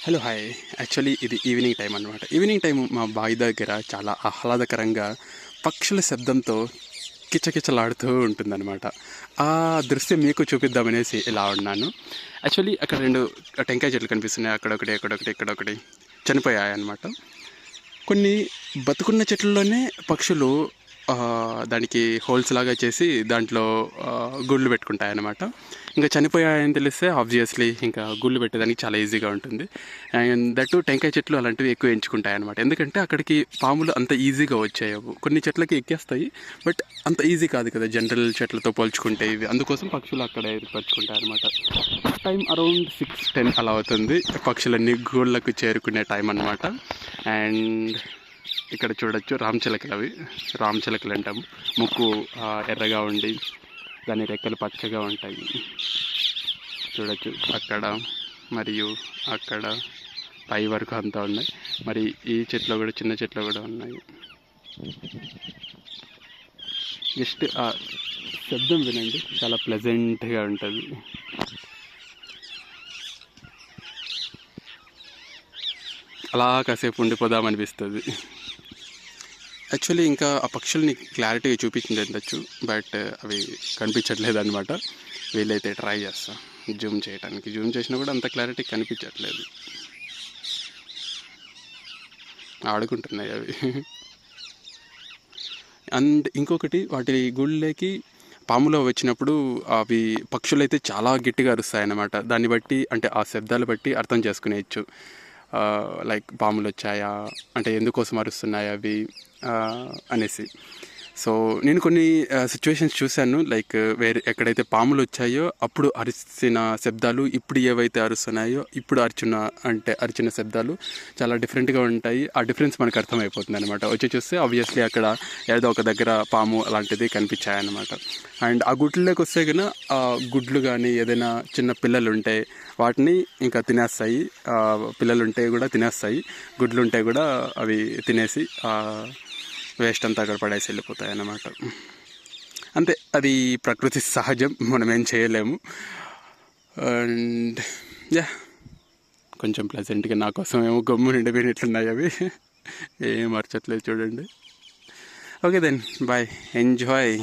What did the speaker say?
Hello hi. Actually ఇది evening time అనమాట. Evening time మా బావి దగ్గర చాలా ఆహ్లాదకరంగా పక్షుల శబ్దంతో కిచకిచలాడుతూ ఉంటుందన్నమాట. ఆ దృశ్యం మీకు చూపిద్దామనేసి ఇలా ఉన్నాను. యాక్చువల్లీ అక్కడ రెండు టెంకాయ చెట్లు కనిపిస్తున్నాయి. అక్కడొకటి అక్కడొకటి ఇక్కడొకటి చనిపోయాయన్నమాట. కొన్ని బతుకున్న చెట్లలోనే పక్షులు దానికి హోల్స్ లాగా చేసి దాంట్లో గుళ్ళు పెట్టుకుంటాయన్నమాట. ఇంకా చనిపోయాయని తెలిస్తే ఆబ్వియస్లీ ఇంకా గుళ్ళు పెట్టేదానికి చాలా ఈజీగా ఉంటుంది. అండ్ దట్టు టెంకాయ చెట్లు అలాంటివి ఎక్కువ ఎంచుకుంటాయి అనమాట. ఎందుకంటే అక్కడికి పాములు అంత ఈజీగా వచ్చాయవు. కొన్ని చెట్లకి ఎక్కేస్తాయి, బట్ అంత ఈజీ కాదు కదా జనరల్ చెట్లతో పోల్చుకుంటే ఇవి. అందుకోసం పక్షులు అక్కడ ఏర్పరచుకుంటాయి అనమాట. టైం అరౌండ్ 6-10 అలా అవుతుంది. పక్షులన్నీ గూళ్ళకు చేరుకునే టైం అనమాట. అండ్ ఇక్కడ చూడొచ్చు రామచిలకలు. అవి రామచిలకలు అంటాము. ముక్కు ఎర్రగా ఉండి దాని రెక్కలు పచ్చగా ఉంటాయి. చూడొచ్చు అక్కడ మరియు అక్కడ పై వరకు అంతా ఉన్నాయి. మరి ఈ చెట్లు కూడా చిన్న చెట్లు కూడా ఉన్నాయి. జస్ట్ ఆ శబ్దం వినండి, చాలా ప్లెజెంట్గా ఉంటుంది. అలా కాసేపు ఉండిపోదామనిపిస్తుంది. యాక్చువల్లీ ఇంకా ఆ పక్షుల్ని క్లారిటీగా చూపించింది ఉండొచ్చు, బట్ అవి కనిపించట్లేదు అనమాట. వీలైతే ట్రై చేస్తా జూమ్ చేయడానికి. జూమ్ చేసినా కూడా అంత క్లారిటీ కనిపించట్లేదు. ఆడుకుంటున్నాయి అవి. అండ్ ఇంకొకటి, వాటి గుళ్ళకి పాములో వచ్చినప్పుడు అవి పక్షులైతే చాలా గట్టిగా అరుస్తాయి అన్నమాట. దాన్ని బట్టి అంటే ఆ శబ్దాలు బట్టి అర్థం చేసుకునేయచ్చు. లైక్ పాములు వచ్చాయా, అంటే ఎందుకోసం అరుస్తున్నాయి అవి అనేసి. సో నేను కొన్ని సిచ్యువేషన్స్ చూశాను. లైక్ ఎక్కడైతే పాములు వచ్చాయో అప్పుడు అరిచిన శబ్దాలు, ఇప్పుడు ఏవైతే అరుస్తున్నాయో ఇప్పుడు అరిచిన శబ్దాలు చాలా డిఫరెంట్గా ఉంటాయి. ఆ డిఫరెన్స్ మనకు అర్థమైపోతుంది అనమాట. వచ్చి చూస్తే ఆబ్వియస్లీ అక్కడ ఏదో ఒక దగ్గర పాము అలాంటిది కనిపించాయన్నమాట. అండ్ ఆ గుడ్లలోకి వస్తే కన్నా ఆ గుడ్లు కానీ ఏదైనా చిన్న పిల్లలు ఉంటే వాటిని ఇంకా తినేస్తాయి. పిల్లలు ఉంటే కూడా తినేస్తాయి, గుడ్లు ఉంటే కూడా అవి తినేసి వేస్ట్ అంతా అక్కడ పడేసి వెళ్ళిపోతాయి అన్నమాట. అంతే, అది ప్రకృతి సహజం, మనం ఏం చేయలేము. అండ్ యా, కొంచెం ప్లెజెంట్గా నా కోసం ఏమో గమ్ము నిండిపోయినట్లున్నాయి అవి. ఏం మర్చట్లేదు చూడండి. Okay then, bye, enjoy.